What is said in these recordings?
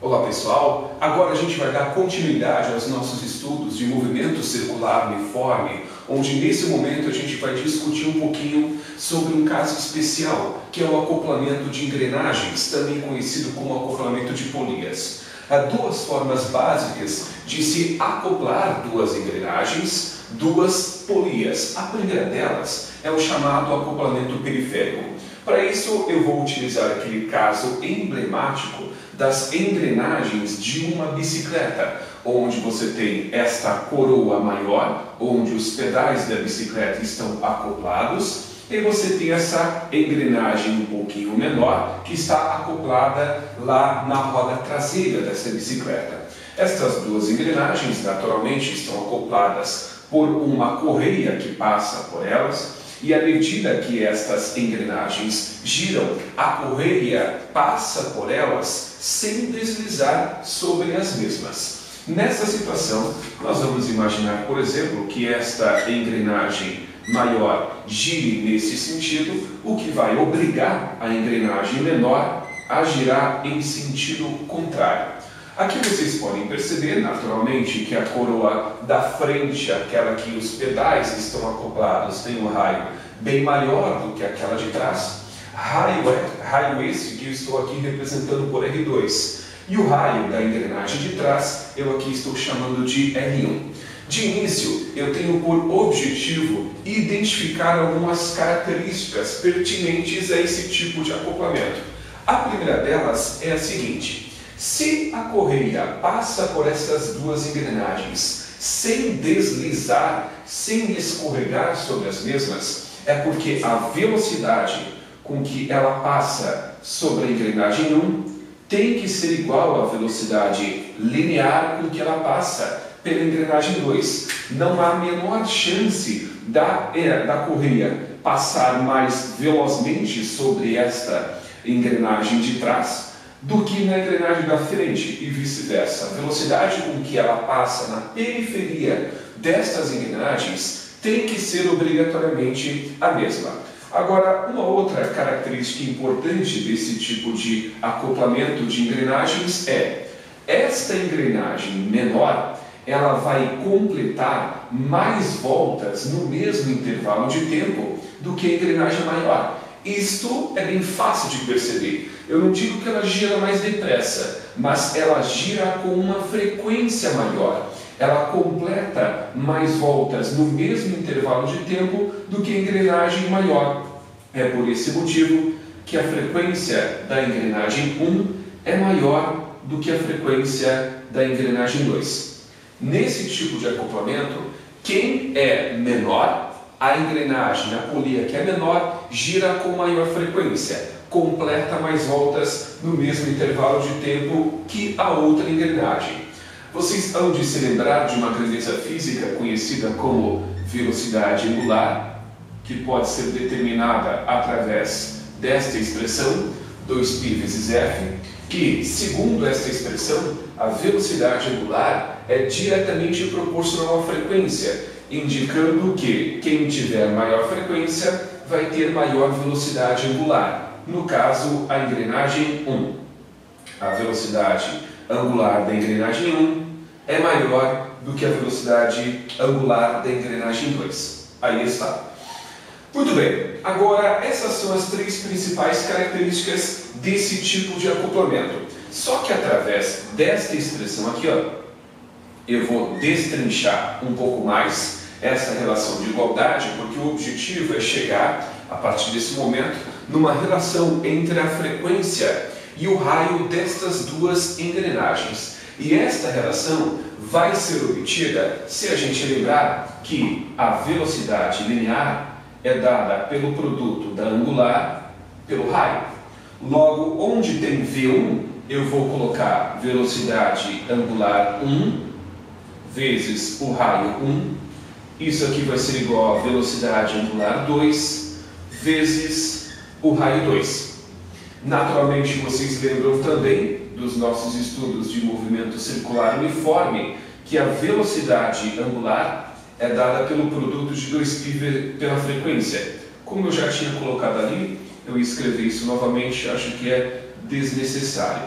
Olá pessoal, agora a gente vai dar continuidade aos nossos estudos de movimento circular uniforme, onde nesse momento a gente vai discutir um pouquinho sobre um caso especial, que é o acoplamento de engrenagens, também conhecido como acoplamento de polias. Há duas formas básicas de se acoplar duas engrenagens, duas polias. A primeira delas é o chamado acoplamento periférico. Para isso eu vou utilizar aquele caso emblemático das engrenagens de uma bicicleta, onde você tem esta coroa maior, onde os pedais da bicicleta estão acoplados, e você tem essa engrenagem um pouquinho menor, que está acoplada lá na roda traseira dessa bicicleta. Estas duas engrenagens, naturalmente, estão acopladas por uma correia que passa por elas, e à medida que estas engrenagens giram, a correia passa por elas sem deslizar sobre as mesmas. Nessa situação, nós vamos imaginar, por exemplo, que esta engrenagem maior gire nesse sentido, o que vai obrigar a engrenagem menor a girar em sentido contrário. Aqui vocês podem perceber, naturalmente, que a coroa da frente, aquela que os pedais estão acoplados, tem um raio bem maior do que aquela de trás. Raio esse que eu estou aqui representando por R2. E o raio da engrenagem de trás, eu aqui estou chamando de R1. De início, eu tenho por objetivo identificar algumas características pertinentes a esse tipo de acoplamento. A primeira delas é a seguinte: se a correia passa por essas duas engrenagens sem deslizar, sem escorregar sobre as mesmas, é porque a velocidade com que ela passa sobre a engrenagem 1 tem que ser igual à velocidade linear com que ela passa pela engrenagem 2. Não há a menor chance da correia passar mais velozmente sobre esta engrenagem de trás do que na engrenagem da frente e vice-versa. A velocidade com que ela passa na periferia destas engrenagens tem que ser obrigatoriamente a mesma. Agora, uma outra característica importante desse tipo de acoplamento de engrenagens é esta engrenagem menor, ela vai completar mais voltas no mesmo intervalo de tempo do que a engrenagem maior. Isto é bem fácil de perceber. Eu não digo que ela gira mais depressa, mas ela gira com uma frequência maior. Ela completa mais voltas no mesmo intervalo de tempo do que a engrenagem maior. É por esse motivo que a frequência da engrenagem 1 é maior do que a frequência da engrenagem 2. Nesse tipo de acoplamento, quem é menor, a engrenagem, a polia que é menor, gira com maior frequência, completa mais voltas no mesmo intervalo de tempo que a outra engrenagem. Vocês hão de se lembrar de uma grandeza física conhecida como velocidade angular, que pode ser determinada através desta expressão, 2π vezes f, que, segundo esta expressão, a velocidade angular é diretamente proporcional à frequência, indicando que quem tiver maior frequência vai ter maior velocidade angular. No caso, a engrenagem 1. A velocidade angular da engrenagem 1 é maior do que a velocidade angular da engrenagem 2. Aí está. Muito bem, agora essas são as três principais características desse tipo de acoplamento. Só que através desta expressão aqui, eu vou destrinchar um pouco mais essa relação de igualdade, porque o objetivo é chegar, a partir desse momento, numa relação entre a frequência e o raio destas duas engrenagens. E esta relação vai ser obtida se a gente lembrar que a velocidade linear é dada pelo produto da angular pelo raio. Logo, onde tem V1, eu vou colocar velocidade angular 1 vezes o raio 1. Isso aqui vai ser igual a velocidade angular 2 vezes o raio 2. Naturalmente, vocês lembram também dos nossos estudos de movimento circular uniforme que a velocidade angular é dada pelo produto de 2π pela frequência. Como eu já tinha colocado ali, eu escrevi isso novamente, acho que é desnecessário.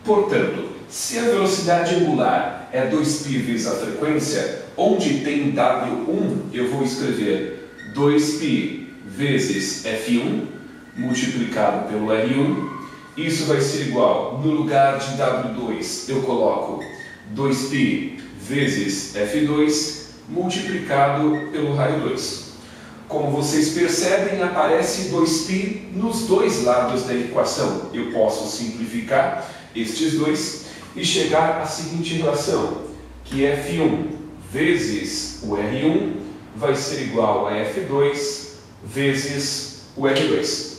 Portanto, se a velocidade angular é 2π vezes a frequência, onde tem W1, eu vou escrever 2π vezes F1 multiplicado pelo R1. Isso vai ser igual, no lugar de W2, eu coloco 2π vezes F2 multiplicado pelo raio 2. Como vocês percebem, aparece 2π nos dois lados da equação. Eu posso simplificar estes dois e chegar à seguinte relação, que F1 vezes o R1 vai ser igual a F2 vezes o R2.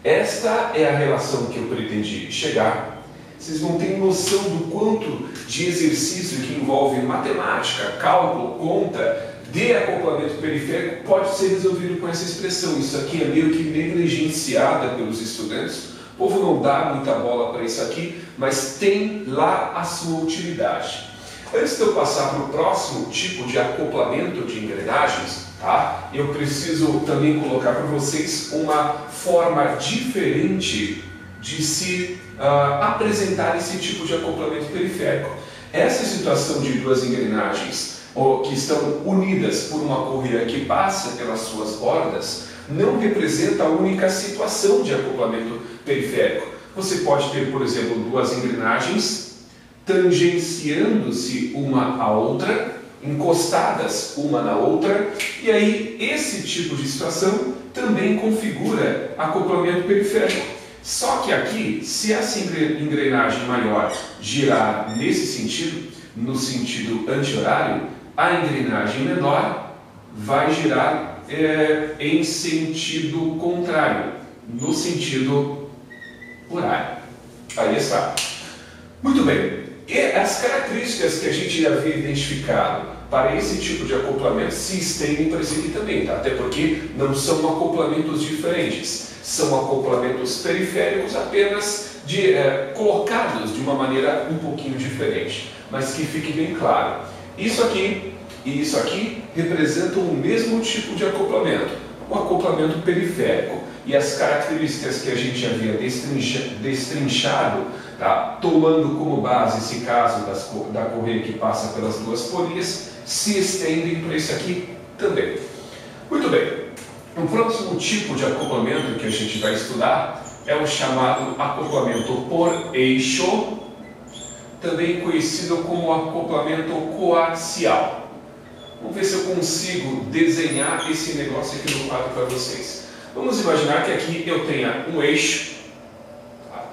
Esta é a relação que eu pretendi chegar. Vocês não têm noção do quanto de exercício que envolve matemática, cálculo, conta, de acoplamento periférico pode ser resolvido com essa expressão. Isso aqui é meio que negligenciada pelos estudantes. O povo não dá muita bola para isso aqui, mas tem lá a sua utilidade. Antes de eu passar para o próximo tipo de acoplamento de engrenagens, tá? Eu preciso também colocar para vocês uma forma diferente de se apresentar esse tipo de acoplamento periférico. Essa situação de duas engrenagens que estão unidas por uma correia que passa pelas suas bordas não representa a única situação de acoplamento periférico. Você pode ter, por exemplo, duas engrenagens tangenciando-se uma à outra, encostadas uma na outra, e aí esse tipo de situação também configura acoplamento periférico. Só que aqui, se essa engrenagem maior girar nesse sentido, no sentido anti-horário, a engrenagem menor vai girar em sentido contrário, no sentido horário. Aí está. Muito bem. E as características que a gente já havia identificado para esse tipo de acoplamento se estendem para esse aqui também, tá? Até porque não são acoplamentos diferentes, são acoplamentos periféricos apenas colocados de uma maneira um pouquinho diferente, mas que fique bem claro. Isso aqui e isso aqui representam o mesmo tipo de acoplamento, o acoplamento periférico. E as características que a gente havia destrinchado, tá, tomando como base esse caso da correia que passa pelas duas polias, se estendem para esse aqui também. Muito bem. O próximo tipo de acoplamento que a gente vai estudar é o chamado acoplamento por eixo, também conhecido como acoplamento coaxial. Vamos ver se eu consigo desenhar esse negócio aqui no quadro para vocês. Vamos imaginar que aqui eu tenha um eixo, tá,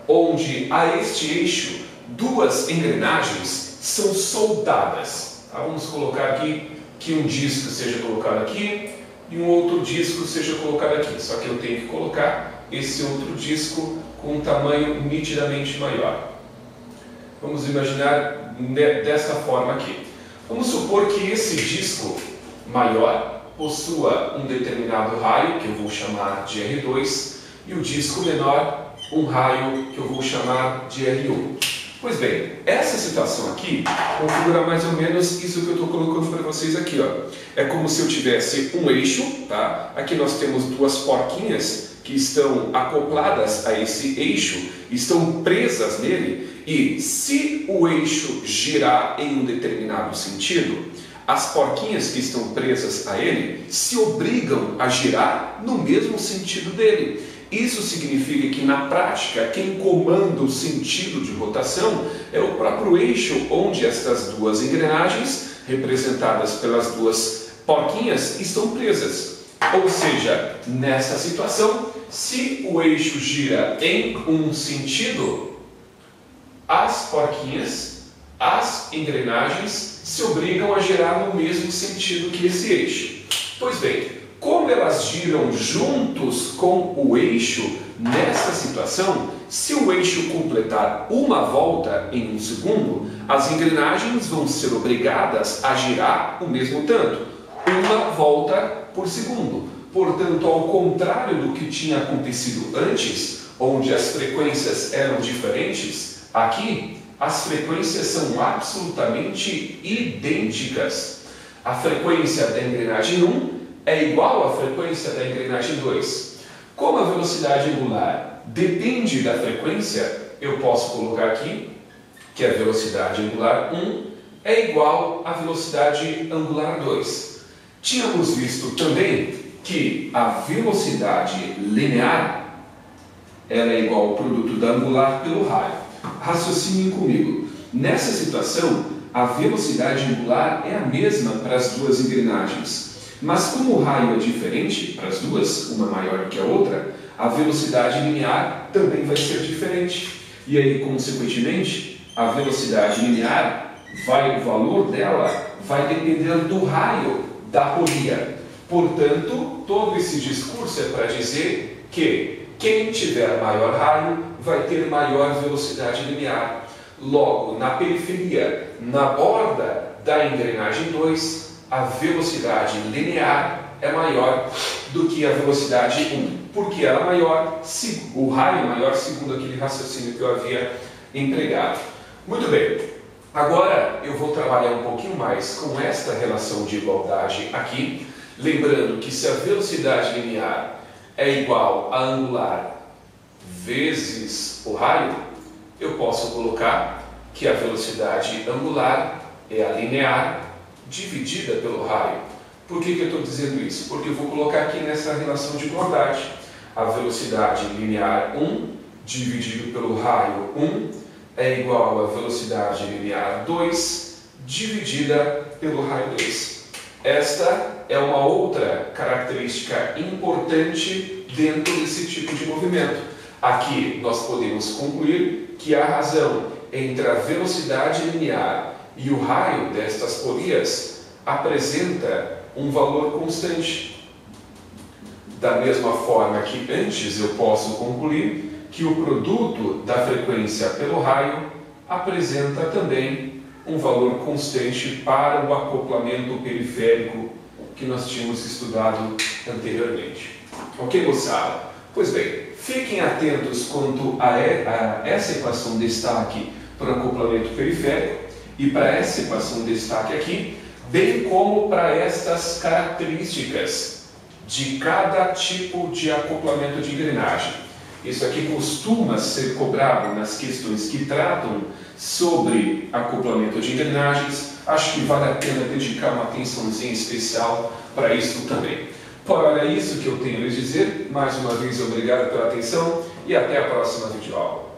onde a este eixo duas engrenagens são soldadas. Tá? Vamos colocar aqui que um disco seja colocado aqui e um outro disco seja colocado aqui. Só que eu tenho que colocar esse outro disco com um tamanho nitidamente maior. Vamos imaginar desta forma aqui. Vamos supor que esse disco maior possua um determinado raio, que eu vou chamar de R2, e o disco menor, um raio que eu vou chamar de R1. Pois bem, essa situação aqui configura mais ou menos isso que eu estou colocando para vocês aqui, ó. É como se eu tivesse um eixo, tá? Aqui nós temos duas porquinhas que estão acopladas a esse eixo, estão presas nele, e se o eixo girar em um determinado sentido, as porquinhas que estão presas a ele se obrigam a girar no mesmo sentido dele. Isso significa que, na prática, quem comanda o sentido de rotação é o próprio eixo onde estas duas engrenagens, representadas pelas duas porquinhas, estão presas. Ou seja, nessa situação, se o eixo gira em um sentido, as porquinhas, as engrenagens, se obrigam a girar no mesmo sentido que esse eixo. Pois bem, como elas giram juntos com o eixo nessa situação, se o eixo completar uma volta em um segundo, as engrenagens vão ser obrigadas a girar o mesmo tanto, uma volta por segundo. Portanto, ao contrário do que tinha acontecido antes, onde as frequências eram diferentes, aqui as frequências são absolutamente idênticas. A frequência da engrenagem 1 é igual à frequência da engrenagem 2. Como a velocidade angular depende da frequência, eu posso colocar aqui que a velocidade angular 1 é igual à velocidade angular 2. Tínhamos visto também que a velocidade linear ela é igual ao produto da angular pelo raio. Raciocinem comigo. Nessa situação, a velocidade angular é a mesma para as duas engrenagens. Mas como o raio é diferente para as duas, uma maior que a outra, a velocidade linear também vai ser diferente. E aí, consequentemente, a velocidade linear, o valor dela vai depender do raio da polia. Portanto, todo esse discurso é para dizer que quem tiver maior raio vai ter maior velocidade linear. Logo, na periferia, na borda da engrenagem 2, a velocidade linear é maior do que a velocidade 1. Porque ela é maior, o raio é maior, segundo aquele raciocínio que eu havia empregado. Muito bem, agora eu vou trabalhar um pouquinho mais com esta relação de igualdade aqui, lembrando que se a velocidade linear é igual a angular vezes o raio, eu posso colocar que a velocidade angular é a linear dividida pelo raio. Por que eu estou dizendo isso? Porque eu vou colocar aqui nessa relação de igualdade a velocidade linear 1 dividido pelo raio 1 é igual a velocidade linear 2 dividida pelo raio 2. Esta é uma outra característica importante dentro desse tipo de movimento. Aqui nós podemos concluir que a razão entre a velocidade linear e o raio destas polias apresenta um valor constante. Da mesma forma que antes eu posso concluir que o produto da frequência pelo raio apresenta também um valor constante para o acoplamento periférico que nós tínhamos estudado anteriormente. Ok, moçada? Pois bem, fiquem atentos quanto a essa equação de destaque para o acoplamento periférico e para essa equação de destaque aqui, bem como para estas características de cada tipo de acoplamento de engrenagem. Isso aqui costuma ser cobrado nas questões que tratam sobre acoplamento de engrenagens. Acho que vale a pena dedicar uma atençãozinha especial para isso também. Por hora é isso que eu tenho a lhes dizer. Mais uma vez, obrigado pela atenção e até a próxima videoaula.